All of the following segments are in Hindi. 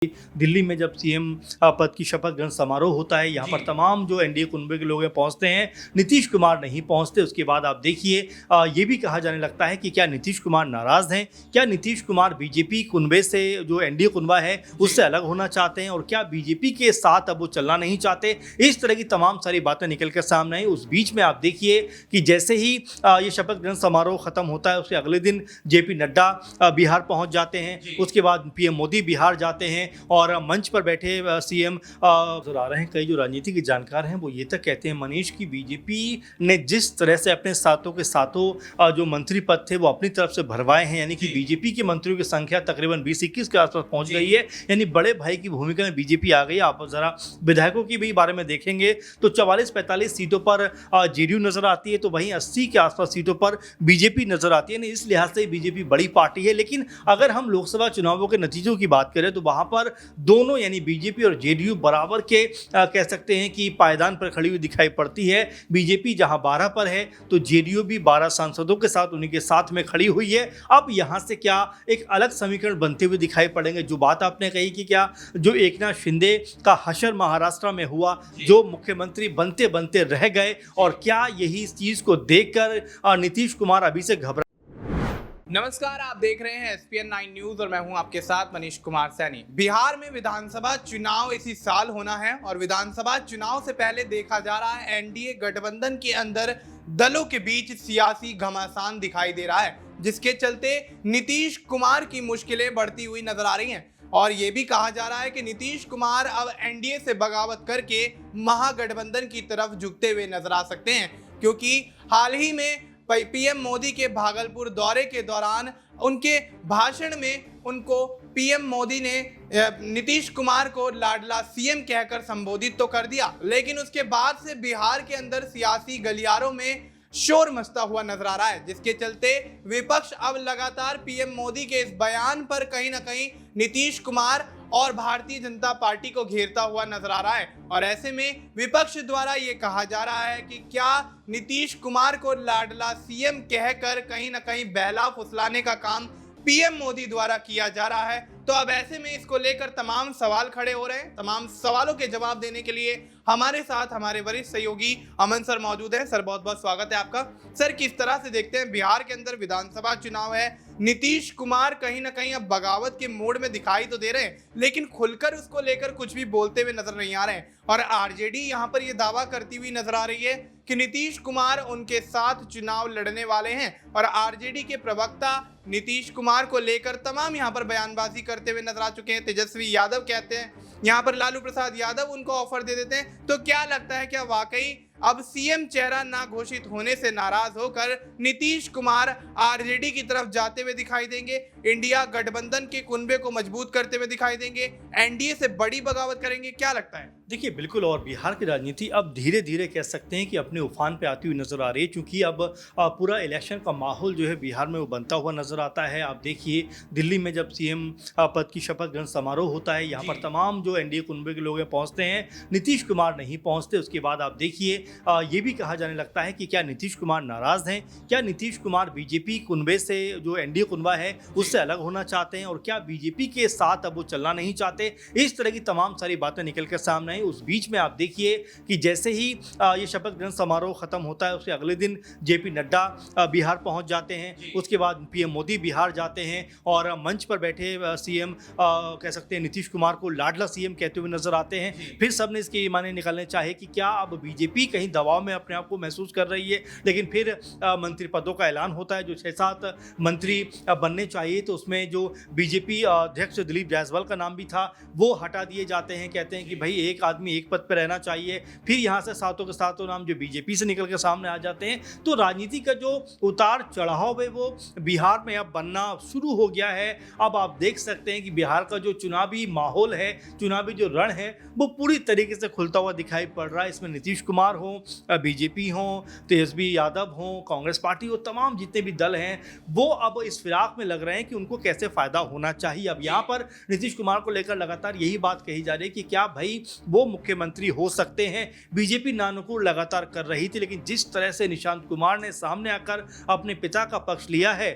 दिल्ली में जब सीएम पद की शपथ ग्रहण समारोह होता है, यहाँ पर तमाम जो एनडीए कुनबे के लोग हैं पहुँचते हैं, नीतीश कुमार नहीं पहुँचते। उसके बाद आप देखिए ये भी कहा जाने लगता है कि क्या नीतीश कुमार नाराज़ हैं, क्या नीतीश कुमार बीजेपी कुनबे से जो एनडीए कुनबा है उससे अलग होना चाहते हैं और क्या बीजेपी के साथ अब वो चलना नहीं चाहते। इस तरह की तमाम सारी बातें निकल कर सामने आई। उस बीच में आप देखिए कि जैसे ही ये शपथ ग्रहण समारोह खत्म होता है उसके अगले दिन जेपी नड्डा बिहार पहुँच जाते हैं। उसके बाद पीएम मोदी बिहार जाते हैं और मंच पर बैठे सीएम नजर आ रहे हैं। कई जो राजनीति के जानकार हैं वो ये तक कहते हैं मनीष की बीजेपी ने जिस तरह से अपने साथों के साथों जो मंत्री पद थे वो अपनी तरफ से भरवाए हैं, यानी कि बीजेपी के मंत्रियों की संख्या तकरीबन 20-21 के आसपास पहुंच गई है, यानी बड़े भाई की भूमिका में बीजेपी आ गई। आप जरा विधायकों की भी बारे में देखेंगे तो 44-45 सीटों पर जेडीयू नजर आती है, तो वहीं 80 के आसपास सीटों पर बीजेपी नजर आती है। इस लिहाज से बीजेपी बड़ी पार्टी है। लेकिन अगर हम लोकसभा चुनावों के नतीजों की बात करें तो वहां पर दोनों यानी बीजेपी और जेडीयू बराबर के कह सकते हैं कि पायदान पर खड़ी हुई दिखाई पड़ती है। बीजेपी जहां 12 पर है तो जेडीयू भी 12 सांसदों के साथ उन्हीं के साथ में खड़ी हुई है। अब यहां से क्या एक अलग समीकरण बनते हुए दिखाई पड़ेंगे। जो बात आपने कही कि क्या जो एकनाथ शिंदे का हशर महाराष्ट्र में हुआ, जो मुख्यमंत्री बनते बनते रह गए, और क्या यही इस चीज को देखकर नीतीश कुमार अभी से घबरा। नमस्कार, आप देख रहे हैं एसपीएन 9 न्यूज और मैं हूं आपके साथ मनीष कुमार सैनी। बिहार में विधानसभा चुनाव इसी साल होना है और विधानसभा चुनाव से पहले देखा जा रहा है एनडीए गठबंधन के अंदर दलों के बीच सियासी घमासान दिखाई दे रहा है, जिसके चलते नीतीश कुमार की मुश्किलें बढ़ती हुई नजर आ रही हैं। और ये भी कहा जा रहा है कि नीतीश कुमार अब एनडीए से बगावत करके महागठबंधन की तरफ झुकते हुए नजर आ सकते हैं, क्योंकि हाल ही में पीएम मोदी के भागलपुर दौरे के दौरान उनके भाषण में उनको पीएम मोदी ने नीतीश कुमार को लाडला सीएम कहकर संबोधित तो कर दिया, लेकिन उसके बाद से बिहार के अंदर सियासी गलियारों में शोर मचता हुआ नजर आ रहा है, जिसके चलते विपक्ष अब लगातार पीएम मोदी के इस बयान पर कहीं ना कहीं नीतीश कुमार और भारतीय जनता पार्टी को घेरता हुआ नजर आ रहा है। और ऐसे में विपक्ष द्वारा ये कहा जा रहा है कि क्या नीतीश कुमार को लाडला सीएम कहकर कहीं ना कहीं बहला फुसलाने का काम पीएम मोदी द्वारा किया जा रहा है। तो अब ऐसे में इसको लेकर तमाम सवाल खड़े हो रहे हैं। तमाम सवालों के जवाब देने के लिए हमारे साथ हमारे वरिष्ठ सहयोगी अमन सर मौजूद हैं। सर, बहुत बहुत स्वागत है आपका। सर, किस तरह से देखते हैं बिहार के अंदर विधानसभा चुनाव है, नीतीश कुमार कहीं ना कहीं अब बगावत के मोड में दिखाई तो दे रहे हैं, लेकिन खुलकर उसको लेकर कुछ भी बोलते हुए नजर नहीं आ रहे हैं। और आरजेडी यहाँ पर यह दावा करती हुई नजर आ रही है कि नीतीश कुमार उनके साथ चुनाव लड़ने वाले हैं। और आरजेडी के प्रवक्ता नीतीश कुमार को लेकर तमाम यहाँ पर बयानबाजी करते हुए नजर आ चुके हैं। तेजस्वी यादव कहते हैं, यहाँ पर लालू प्रसाद यादव उनको ऑफर दे देते हैं। तो क्या लगता है, क्या वाकई अब सीएम चेहरा ना घोषित होने से नाराज होकर नीतीश कुमार आरजेडी की तरफ जाते हुए दिखाई देंगे, इंडिया गठबंधन के कुनबे को मजबूत करते हुए दिखाई देंगे, एनडीए से बड़ी बगावत करेंगे? क्या लगता है? देखिए, बिल्कुल। और बिहार की राजनीति अब धीरे धीरे कह सकते हैं कि अपने उफान पे आती हुई नजर आ रही है, क्योंकि अब पूरा इलेक्शन का माहौल जो है बिहार में वो बनता हुआ नजर आता है। आप देखिए, दिल्ली में जब सीएम पद की शपथ ग्रहण समारोह होता है, यहाँ पर तमाम जो एनडीए कुनबे के लोग हैं पहुँचते हैं, नीतीश कुमार नहीं पहुँचते। उसके बाद आप देखिए ये भी कहा जाने लगता है कि क्या नीतीश कुमार नाराज़ हैं, क्या नीतीश कुमार बीजेपी कुनबे से जो एनडीए कुनबा है उससे अलग होना चाहते हैं और क्या बीजेपी के साथ अब वो चलना नहीं चाहते। इस तरह की तमाम सारी बातें निकल कर सामने आई। उस बीच में आप देखिए कि जैसे ही ये शपथ ग्रहण समारोह खत्म होता है उसके अगले दिन जेपी नड्डा बिहार पहुंच जाते हैं। उसके बाद पीएम मोदी बिहार जाते हैं और मंच पर बैठे सीएम कह सकते हैं नीतीश कुमार को लाडला सीएम कहते हुए नजर आते हैं। फिर सबने इसके माने निकालने चाहे कि क्या अब बीजेपी कहीं दबाव में अपने आप को महसूस कर रही है। लेकिन फिर मंत्री पदों का ऐलान होता है, जो 6-7 मंत्री बनने चाहिए, तो उसमें जो बीजेपी अध्यक्ष दिलीप जायसवाल का नाम भी था वो हटा दिए जाते हैं। कहते हैं कि भाई एक आदमी एक पद पर रहना चाहिए। फिर यहाँ से सातों के सातों नाम जो बीजेपी से निकल कर सामने आ जाते हैं। तो राजनीति का जो उतार चढ़ाव है वो बिहार में अब बनना शुरू हो गया है। अब आप देख सकते हैं कि बिहार का जो चुनावी माहौल है, चुनावी जो रण है, वो पूरी तरीके से खुलता हुआ दिखाई पड़ रहा है। इसमें नीतीश कुमार हो, बीजेपी हो, तेजस्वी यादव हो, कांग्रेस पार्टी हो, तमाम जितने भी दल हैं वो अब इस फिराक में लग रहे हैं कि उनको कैसे फायदा होना चाहिए। अब यहाँ पर नीतीश कुमार को लेकर लगातार यही बात कही जा रही है कि क्या भाई वो मुख्यमंत्री हो सकते हैं। बीजेपी नानुकुर लगातार कर रही थी, लेकिन जिस तरह से निशांत कुमार ने सामने आकर अपने पिता का पक्ष लिया है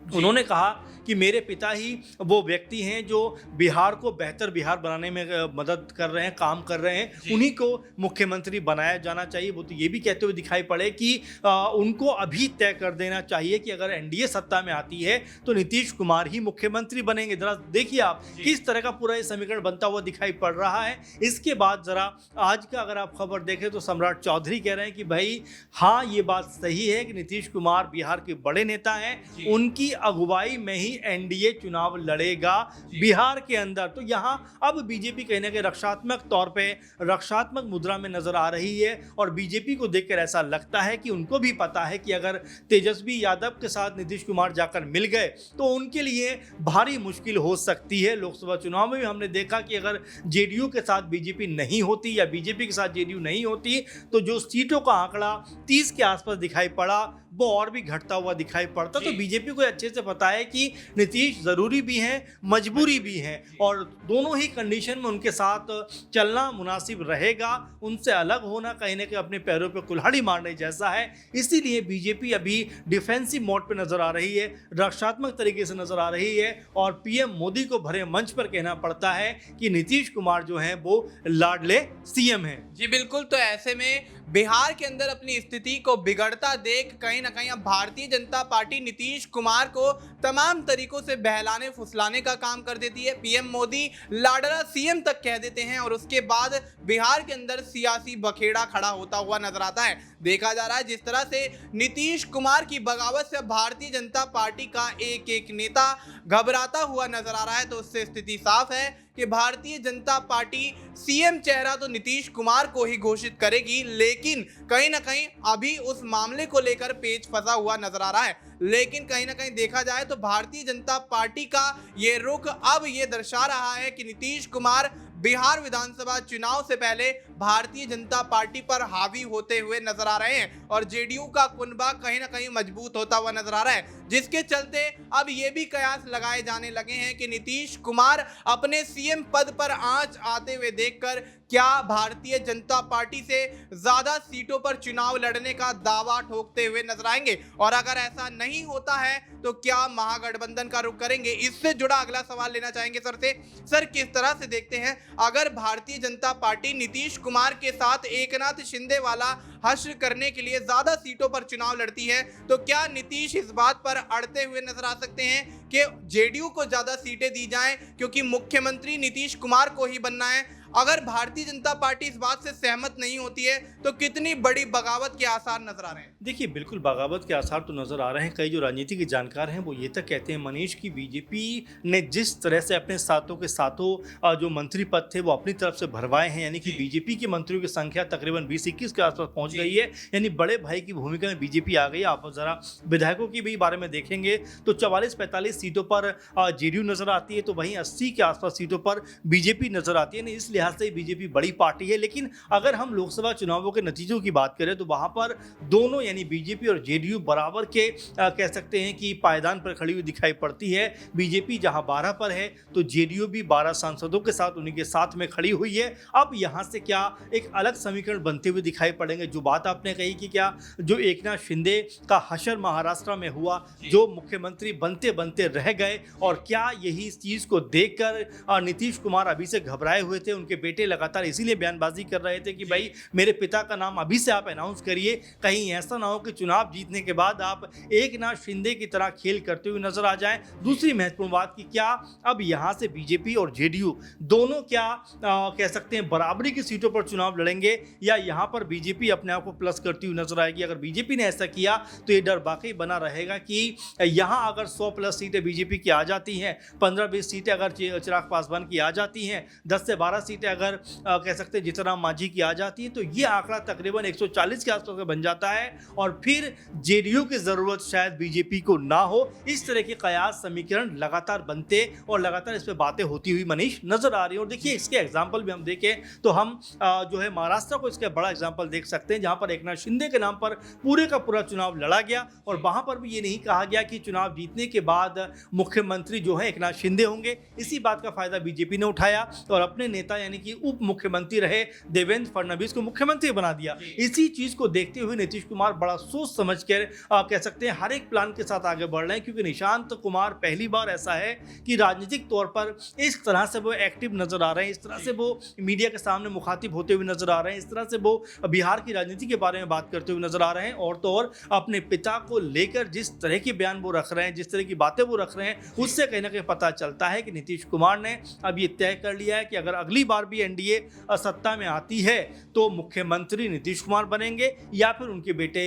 उन्होंने कहा कि मेरे पिता ही वो व्यक्ति हैं जो बिहार को बेहतर बिहार बनाने में मदद कर रहे हैं, काम कर रहे हैं, उन्हीं को मुख्यमंत्री बनाया जाना चाहिए। वो तो ये भी कहते हुए दिखाई पड़े कि उनको अभी तय कर देना चाहिए कि अगर एनडीए सत्ता में आती है तो नीतीश कुमार ही मुख्यमंत्री बनेंगे। जरा देखिए आप किस तरह का पूरा ये समीकरण बनता हुआ दिखाई पड़ रहा है। इसके बाद जरा आज का अगर आप खबर देखें तो सम्राट चौधरी कह रहे हैं कि भाई हाँ, ये बात सही है कि नीतीश कुमार बिहार के बड़े नेता हैं, उनकी अगुवाई में ही एनडीए चुनाव लड़ेगा बिहार के अंदर। तो यहां अब बीजेपी कहीं ना कहीं रक्षात्मक तौर पे रक्षात्मक मुद्रा में नजर आ रही है और बीजेपी को देखकर ऐसा लगता है कि उनको भी पता है कि अगर तेजस्वी यादव के साथ नीतीश कुमार जाकर मिल गए तो उनके लिए भारी मुश्किल हो सकती है। लोकसभा चुनाव में भी हमने देखा कि अगर जेडीयू के साथ बीजेपी नहीं होती या बीजेपी के साथ जेडीयू नहीं होती तो जो सीटों का आंकड़ा 30 के आसपास दिखाई पड़ा वो और भी घटता हुआ दिखाई पड़ता। तो बीजेपी को अच्छे से पता है कि नीतीश जरूरी भी हैं, मजबूरी भी है और दोनों ही कंडीशन में उनके साथ चलना मुनासिब रहेगा। उनसे अलग होना कहीं ना कहीं अपने पैरों पर कुल्हाड़ी मारने जैसा है। इसीलिए बीजेपी अभी डिफेंसिव मोड पे नजर आ रही है, रक्षात्मक तरीके से नजर आ रही है और पीएम मोदी को भरे मंच पर कहना पड़ता है कि नीतीश कुमार जो हैं वो लाडले सीएम हैं। जी बिल्कुल। तो ऐसे में बिहार के अंदर अपनी स्थिति को बिगड़ता देख कहीं ना कहीं अब भारतीय जनता पार्टी नीतीश कुमार को तमाम तरीकों से बहलाने फुसलाने का काम कर देती है। पीएम मोदी लाडला सीएम तक कह देते हैं और उसके बाद बिहार के अंदर सियासी बखेड़ा खड़ा होता हुआ नजर आता है। देखा जा रहा है जिस तरह से नीतीश कुमार की बगावत से भारतीय जनता पार्टी का एक एक नेता घबराता हुआ नजर आ रहा है। तो उससे स्थिति साफ है कि भारतीय जनता पार्टी सीएम चेहरा तो नीतीश कुमार को ही घोषित करेगी, लेकिन कहीं ना कहीं अभी उस मामले को लेकर पेच फंसा हुआ नजर आ रहा है। लेकिन कहीं ना कहीं देखा जाए तो भारतीय जनता पार्टी का ये रुख अब ये दर्शा रहा है कि नीतीश कुमार बिहार विधानसभा चुनाव से पहले भारतीय जनता पार्टी पर हावी होते हुए नजर आ रहे हैं और जेडीयू का कुनबा कहीं ना कहीं मजबूत होता हुआ नजर आ रहा है, जिसके चलते अब ये भी कयास लगाए जाने लगे हैं कि नीतीश कुमार अपने सीएम पद पर आंच आते हुए देखकर क्या भारतीय जनता पार्टी से ज्यादा सीटों पर चुनाव लड़ने का दावा ठोकते हुए नजर आएंगे और अगर ऐसा नहीं होता है तो क्या महागठबंधन का रुख करेंगे। इससे जुड़ा अगला सवाल लेना चाहेंगे सर से। सर, किस तरह से देखते हैं अगर भारतीय जनता पार्टी नीतीश कुमार के साथ एकनाथ शिंदे वाला हश्र करने के लिए ज्यादा सीटों पर चुनाव लड़ती है तो क्या नीतीश इस बात पर अड़ते हुए नजर आ सकते हैं कि जेडीयू को ज्यादा सीटें दी जाएं क्योंकि मुख्यमंत्री नीतीश कुमार को ही बनना है? अगर भारतीय जनता पार्टी इस बात से सहमत नहीं होती है तो कितनी बड़ी बगावत के आसार नजर आ रहे हैं? देखिए, बिल्कुल बगावत के आसार तो नजर आ रहे हैं। कई जो राजनीति के जानकार हैं वो ये तक कहते हैं मनीष की बीजेपी ने जिस तरह से अपने साथों के साथों जो मंत्री पद थे वो अपनी तरफ से भरवाए हैं, यानी कि बीजेपी के मंत्रियों की संख्या तकरीबन 20-21 के आसपास पहुंच गई है, यानी बड़े भाई की भूमिका में बीजेपी आ गई। आप जरा विधायकों की भी बारे में देखेंगे तो 44-45 सीटों पर जेडीयू नजर आती है तो वहीं 80 के आसपास सीटों पर बीजेपी नजर आती है। इस लिहाज से बीजेपी बड़ी पार्टी है। लेकिन अगर हम लोकसभा चुनावों के नतीजों की बात करें तो वहां पर दोनों यानी बीजेपी और जेडीयू बराबर के कह सकते हैं कि पायदान पर खड़ी हुई दिखाई पड़ती है। बीजेपी जहां 12 पर है तो जेडीयू भी 12 सांसदों के साथ उन्हीं के साथ में खड़ी हुई है। अब यहां से क्या एक अलग समीकरण बनते हुए दिखाई पड़ेंगे। जो बात आपने कही कि क्या जो एकनाथ शिंदे का हशर महाराष्ट्र में हुआ, जो मुख्यमंत्री बनते बनते रह गए, और क्या यही चीज को देखकर नीतीश कुमार अभी से घबराए हुए थे। उनके बेटे लगातार इसीलिए बयानबाजी कर रहे थे कि भाई मेरे पिता का नाम अभी से आप अनाउंस करिए, कहीं ऐसा ना हो कि चुनाव जीतने के बाद आप एकनाथ शिंदे की तरह खेल करते हुए नजर आ जाएं। दूसरी महत्वपूर्ण बात कि क्या अब यहां से बीजेपी और जेडीयू दोनों क्या कह सकते हैं बराबरी की सीटों पर चुनाव लड़ेंगे या यहां पर बीजेपी अपने आप को प्लस करती हुई नजर आएगी। अगर बीजेपी ने ऐसा किया तो ये डर बाकी बना रहेगा कि यहां अगर 100 प्लस सीटें बीजेपी की आ जाती हैं, 15-20 सीटें अगर चिराग पासवान की आ जाती हैं, 10 से 12 सीटें अगर कह सकते हैं जीतनराम मांझी की आ जाती है तो ये आंकड़ा तकरीबन 140 के आसपास बन जाता है और फिर जेडीयू की जरूरत शायद बीजेपी को ना हो। इस तरह के कयास समीकरण लगातार बनते और लगातार इस पर बातें होती हुई मनीष नजर आ रही है। और देखिए, इसके एग्जाम्पल भी हम देखें तो हम जो है महाराष्ट्र को इसका बड़ा एग्जाम्पल देख सकते हैं, जहां पर एकनाथ शिंदे के नाम पर पूरे का पूरा चुनाव लड़ा गया और वहां पर भी ये नहीं कहा गया कि चुनाव जीतने के बाद मुख्यमंत्री जो है एकनाथ शिंदे होंगे। इसी बात का फायदा बीजेपी ने उठाया और अपने नेता यानी कि उप मुख्यमंत्री रहे देवेंद्र फडणवीस को मुख्यमंत्री बना दिया। इसी चीज को देखते हुए नीतीश कुमार बड़ा सोच समझ कर कह सकते हैं हर एक प्लान के साथ आगे बढ़ रहे हैं, क्योंकि निशांत कुमार पहली बार ऐसा है कि राजनीतिक तौर पर इस तरह से वो एक्टिव नजर आ रहे हैं, इस तरह से वो मीडिया के सामने मुखातिब होते हुए नजर आ रहे हैं, इस तरह से वो बिहार की राजनीति के बारे में बात करते हुए नजर आ रहे हैं। और तो और अपने पिता को लेकर जिस तरह के बयान वो रख रहे हैं, जिस तरह की बातें वो रख रहे हैं, उससे कहीं ना कहीं पता चलता है कि नीतीश कुमार ने अब ये तय कर लिया है कि अगर अगली बार भी एनडीए सत्ता में आती है तो मुख्यमंत्री नीतीश कुमार बनेंगे या फिर उनके बेटे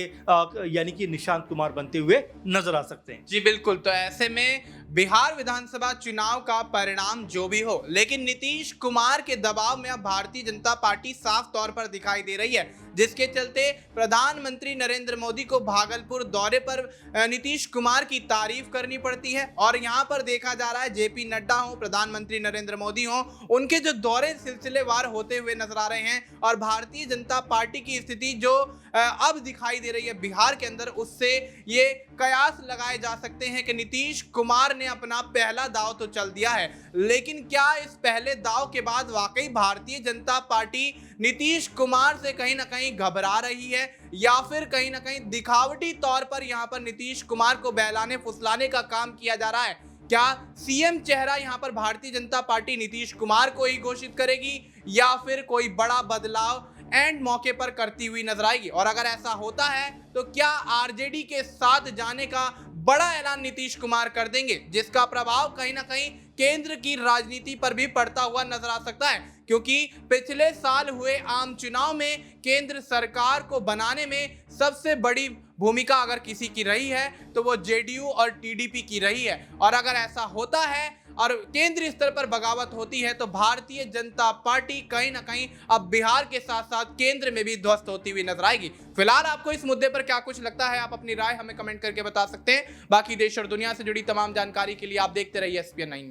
यानी कि निशांत कुमार बनते हुए नजर आ सकते हैं। जी बिल्कुल। तो ऐसे में बिहार विधानसभा चुनाव का परिणाम जो भी हो, लेकिन नीतीश कुमार के दबाव में अब भारतीय जनता पार्टी साफ तौर पर दिखाई दे रही है, जिसके चलते प्रधानमंत्री नरेंद्र मोदी को भागलपुर दौरे पर नीतीश कुमार की तारीफ करनी पड़ती है। और यहां पर देखा जा रहा है जेपी नड्डा हो, प्रधानमंत्री नरेंद्र मोदी हो, उनके जो दौरे सिलसिलेवार होते हुए नजर आ रहे हैं। और भारतीय जनता पार्टी की स्थिति जो अब दिखाई दे रही है बिहार के अंदर, उससे ये कयास लगाए जा सकते हैं कि नीतीश कुमार ने अपना पहला दांव तो चल दिया है, लेकिन क्या इस पहले दांव के बाद वाकई भारतीय जनता पार्टी नीतीश कुमार से कहीं ना कहीं घबरा रही है, या फिर कहीं ना कहीं दिखावटी तौर पर यहां पर नीतीश कुमार को बहलाने फुसलाने का काम किया जा रहा है? क्या सीएम चेहरा यहां पर भारतीय जनता पार्टी नीतीश कुमार को ही घोषित करेगी, या फिर कोई बड़ा बदलाव एंड मौके पर करती हुई नजर आएगी? और अगर ऐसा होता है तो क्या आरजेडी के साथ जाने का बड़ा ऐलान नीतीश कुमार कर देंगे, जिसका प्रभाव कहीं ना कहीं केंद्र की राजनीति पर भी पड़ता हुआ नजर आ सकता है? क्योंकि पिछले साल हुए आम चुनाव में केंद्र सरकार को बनाने में सबसे बड़ी भूमिका अगर किसी की रही है तो वो जेडीयू और टीडीपी की रही है। और अगर ऐसा होता है और केंद्रीय स्तर पर बगावत होती है तो भारतीय जनता पार्टी कहीं ना कहीं अब बिहार के साथ साथ केंद्र में भी ध्वस्त होती हुई नजर आएगी। फिलहाल आपको इस मुद्दे पर क्या कुछ लगता है, आप अपनी राय हमें कमेंट करके बता सकते हैं। बाकी देश और दुनिया से जुड़ी तमाम जानकारी के लिए आप देखते रहिए SPN9 न्यूज़।